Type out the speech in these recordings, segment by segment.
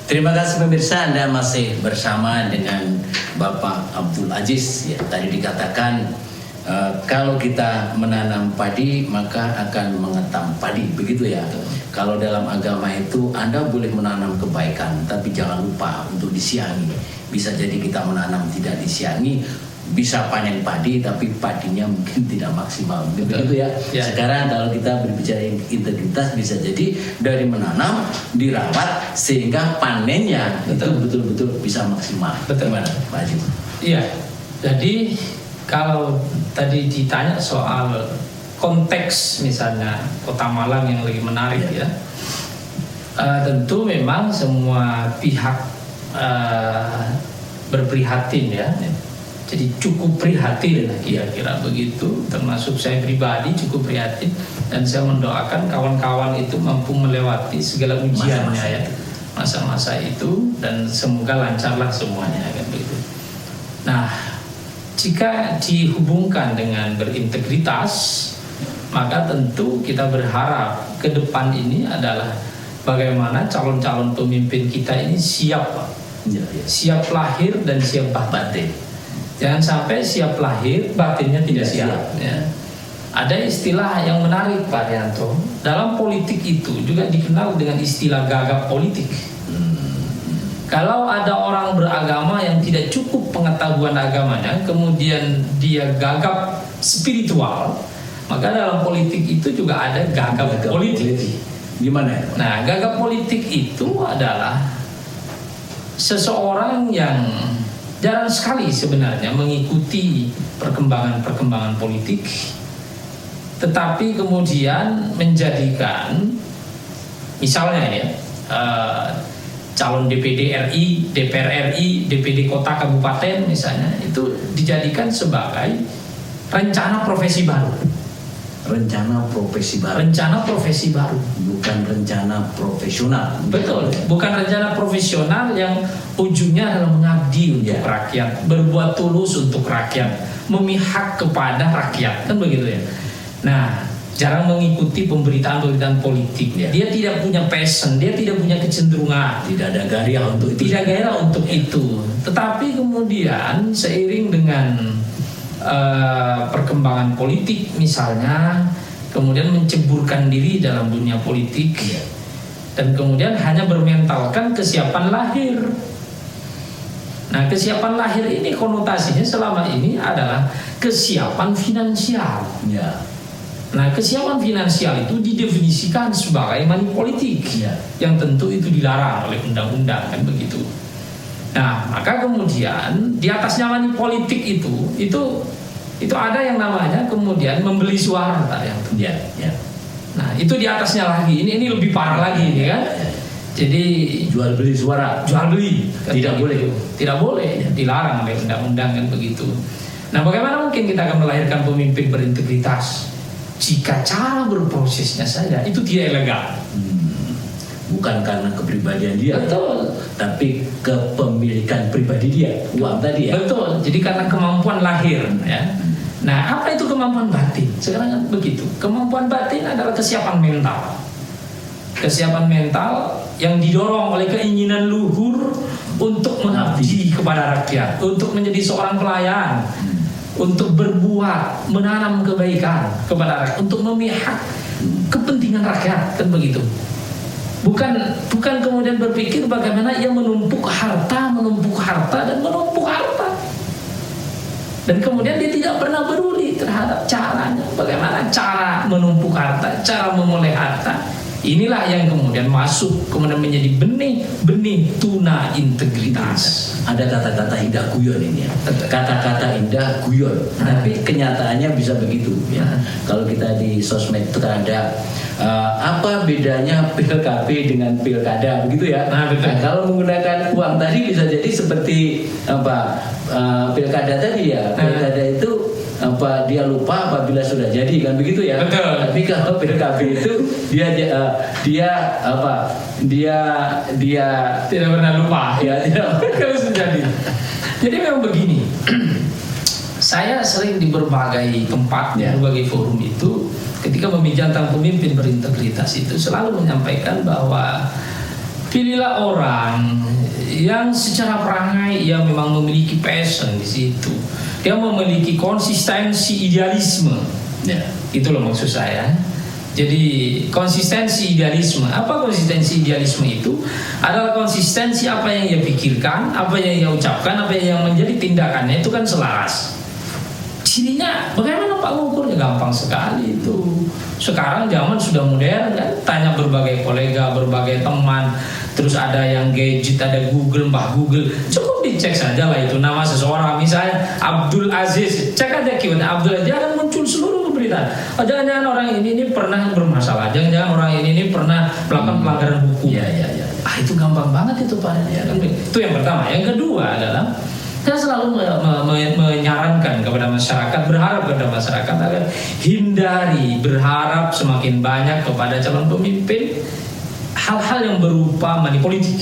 Terima kasih pemirsa, Anda masih bersama dengan Bapak Abdul Aziz. Ya, tadi dikatakan kalau kita menanam padi maka akan mengetam padi, begitu ya. Kalau dalam agama itu Anda boleh menanam kebaikan, tapi jangan lupa untuk disiangi. Bisa jadi kita menanam tidak disiangi, bisa panen padi tapi padinya mungkin tidak maksimal, begitu ya. Sekarang kalau kita berbicara integritas, bisa jadi dari menanam dirawat sehingga panennya itu betul-betul bisa maksimal. Bagaimana Pak Haji? Iya, jadi kalau tadi ditanya soal konteks misalnya Kota Malang yang lagi menarik ya, tentu memang semua pihak berprihatin ya. Jadi cukup prihatin kira-kira begitu, termasuk saya pribadi cukup prihatin, dan saya mendoakan kawan-kawan itu mampu melewati segala ujiannya ya, masa-masa itu, dan semoga lancarlah semuanya kan begitu. Nah, jika dihubungkan dengan berintegritas, maka tentu kita berharap ke depan ini adalah bagaimana calon-calon pemimpin kita ini siap, siap lahir dan siap batin. Jangan sampai siap lahir, batinnya tidak siap. Ya. Ada istilah yang menarik Pak Rianto. Dalam politik itu juga dikenal dengan istilah gagap politik. Kalau ada orang beragama yang tidak cukup pengetahuan agamanya, kemudian dia gagap spiritual, maka dalam politik itu juga ada gagap politik. Gimana? Nah, gagap politik itu adalah seseorang yang jarang sekali sebenarnya mengikuti perkembangan politik, tetapi kemudian menjadikan misalnya ya calon DPD RI, DPR RI, DPD kota kabupaten misalnya, itu dijadikan sebagai rencana profesi baru. Rencana profesi baru. Rencana profesi baru. Bukan rencana profesional. Betul, bukan rencana profesional yang ujungnya adalah mengabdi untuk rakyat, berbuat tulus untuk rakyat, memihak kepada rakyat, kan begitu ya. Nah, jarang mengikuti pemberitaan-pemberitaan politik. Dia tidak punya passion, dia tidak punya kecenderungan, tidak ada gairah untuk itu. Tidak gairah untuk itu. Tetapi kemudian seiring dengan perkembangan politik misalnya, kemudian menceburkan diri dalam dunia politik, dan kemudian hanya bermentalkan kesiapan lahir. Nah, kesiapan lahir ini konotasinya selama ini adalah kesiapan finansial. Nah, kesiapan finansial itu didefinisikan sebagai money politik, yang tentu itu dilarang oleh undang-undang, kan begitu. Nah, maka kemudian di atasnya money politik itu ada yang namanya kemudian membeli suara, yang Nah, itu di atasnya lagi. Ini lebih parah lagi ini kan. Jadi jual beli suara, jual beli tidak boleh, tidak boleh, dilarang oleh undang-undang kan begitu. Nah, bagaimana mungkin kita akan melahirkan pemimpin berintegritas jika cara berprosesnya saja itu tidak elegan? Bukan karena kepribadian dia, betul, tapi kepemilikan pribadi dia, uang tadi ya. Betul. Jadi karena kemampuan lahir ya. Nah, apa itu kemampuan batin? Sekarang kan begitu. Kemampuan batin adalah kesiapan mental. Kesiapan mental yang didorong oleh keinginan luhur untuk mengabdi kepada rakyat, untuk menjadi seorang pelayan, untuk berbuat, menanam kebaikan kepada rakyat, untuk memihak kepentingan rakyat, kan begitu. Bukan kemudian berpikir bagaimana ia menumpuk harta dan kemudian dia tidak pernah peduli terhadap caranya, bagaimana cara menumpuk harta, cara memulai harta. Inilah yang kemudian masuk kemudian menjadi benih tuna integritas. Ada kata-kata indah guyon ini ya. Kata-kata indah guyon, tapi kenyataannya bisa begitu ya. Kalau kita di sosmed itu ada apa bedanya PKB dengan pilkada begitu ya. Nah, kalau menggunakan uang tadi bisa jadi seperti pilkada tadi ya. Pilkada itu dia lupa apabila sudah jadi, kan begitu ya. Betul. Tapi kalau PKB itu dia tidak pernah lupa ya, kalau sudah jadi. Jadi memang begini. Saya sering di berbagai tempat, berbagai forum itu, ketika membincangkan pemimpin berintegritas itu selalu menyampaikan bahwa Pilihlah orang yang secara perangai ia memang memiliki passion di situ. Dia memiliki konsistensi idealisme. Ya. Itu loh maksud saya. Jadi konsistensi idealisme. Apa konsistensi idealisme itu? Adalah konsistensi apa yang ia pikirkan, apa yang ia ucapkan, apa yang menjadi tindakannya itu kan selaras. Cirinya bagaimana Pak mengukurnya? Gampang sekali itu. Sekarang zaman sudah modern kan, tanya berbagai kolega, berbagai teman, terus ada yang gadget, ada Google, Mbah Google, cukup dicek saja lah itu nama seseorang, misalnya Abdul Aziz, cek aja keyword Abdul Aziz, akan muncul seluruh berita. Oh, jangan-jangan orang ini pernah bermasalah, jangan-jangan orang ini pernah melakukan pelanggaran hukum. Ya. Itu gampang banget itu Pak. Ya, kan? Itu yang pertama. Yang kedua adalah saya selalu menyarankan kepada masyarakat, berharap kepada masyarakat agar hindari berharap semakin banyak kepada calon pemimpin hal-hal yang berupa money politik.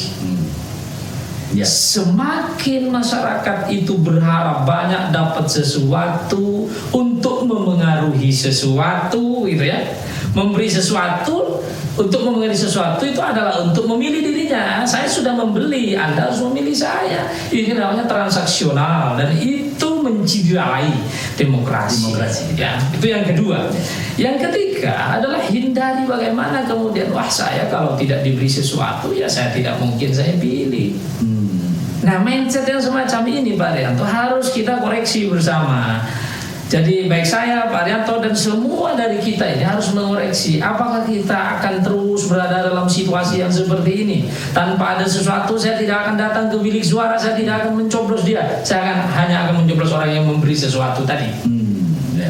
Ya. Semakin masyarakat itu berharap banyak dapat sesuatu untuk memengaruhi sesuatu, gitu ya, memberi sesuatu. Untuk memilih sesuatu itu adalah untuk memilih dirinya. Saya sudah membeli, Anda harus memilih saya. Ini namanya transaksional dan itu menciderai demokrasi. Ya, itu yang kedua. Yang ketiga adalah hindari bagaimana kemudian saya kalau tidak diberi sesuatu ya saya tidak mungkin saya pilih. Nah, mindset yang semacam ini Pak Rianto harus kita koreksi bersama. Jadi baik saya, Pak Rianto dan semua dari kita ini harus mengoreksi apakah kita akan terus berada dalam situasi yang seperti ini. Tanpa ada sesuatu saya tidak akan datang ke bilik suara, saya tidak akan mencoblos dia. Saya hanya akan mencoblos orang yang memberi sesuatu tadi.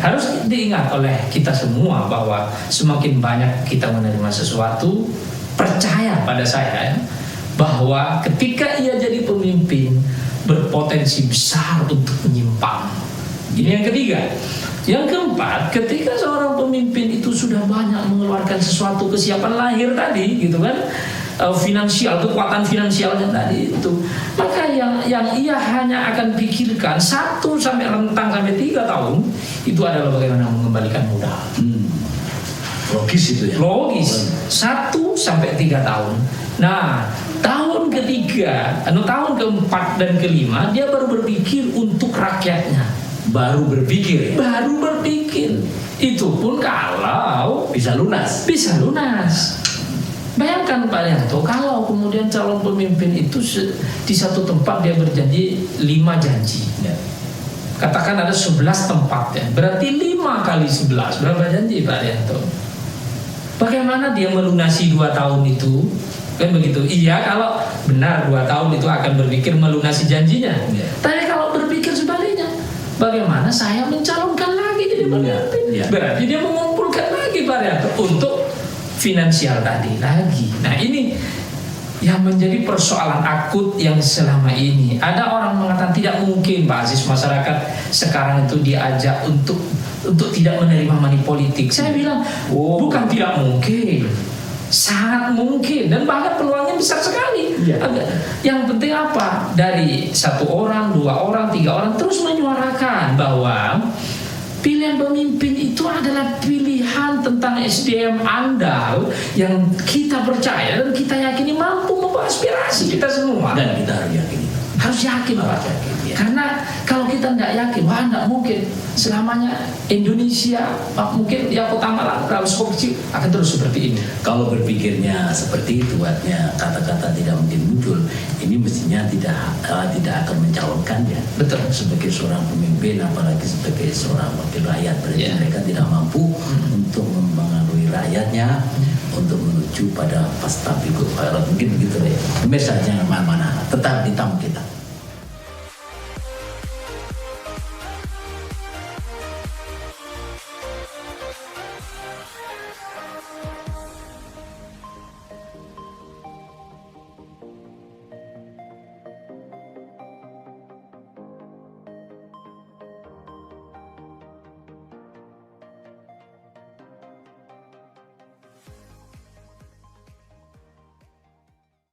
Harus diingat oleh kita semua bahwa semakin banyak kita menerima sesuatu, percaya pada saya ya, bahwa ketika ia jadi pemimpin berpotensi besar untuk menyimpang. Ini yang ketiga. Yang keempat, ketika seorang pemimpin itu sudah banyak mengeluarkan sesuatu kesiapan lahir tadi, gitu kan, finansial, kekuatan finansialnya tadi itu, maka yang ia hanya akan pikirkan 1 sampai rentang sampai 3 tahun itu adalah bagaimana mengembalikan modal. Logis itu ya. Logis. 1 sampai 3 tahun. Nah, tahun ketiga, tahun keempat dan kelima dia baru berpikir untuk rakyatnya. Baru berpikir. Itu pun kalau Bisa lunas. Bayangkan Pak Rianto, kalau kemudian calon pemimpin itu di satu tempat dia berjanji 5 janji ya. Katakan ada 11 tempat ya, berarti 5 kali 11 berapa janji Pak Rianto? Bagaimana dia melunasi 2 tahun itu? Kan begitu. Iya, kalau benar 2 tahun itu akan berpikir melunasi janjinya ya. Tapi kalau berpikir sebaliknya, bagaimana saya mencalonkan lagi jadi pemimpin? Ya. Berarti dia mengumpulkan lagi Pak Rianto untuk finansial tadi lagi. Nah, ini yang menjadi persoalan akut yang selama ini. Ada orang mengatakan tidak mungkin Pak Aziz masyarakat sekarang itu diajak untuk tidak menerima money politik. Saya bilang bukan tidak mungkin, sangat mungkin dan bahkan peluangnya besar sekali. Ya. Yang penting apa? Dari 1 orang, 2 orang, 3 orang terus menyuarakan bahwa pilihan pemimpin itu adalah pilihan tentang SDM andal yang kita percaya dan kita yakini mampu membawa aspirasi kita semua. Dan kita harus yakini. Harus yakin Pak. Ya. Karena kalau kita tidak yakin, tidak mungkin selamanya Indonesia mungkin yang pertama harus korupsi akan terus seperti ini. Kalau berpikirnya seperti itu, artinya kata-kata tidak mungkin muncul. Ini mestinya tidak akan mencalonkannya. Betul. Sebagai seorang pemimpin, apalagi sebagai seorang wakil rakyat, berarti mereka tidak mampu untuk mempengaruhi rakyatnya untuk menuju pada fastabiqul khairat. Mungkin begitu ya. Mesajnya mana-mana tetap di tamu kita.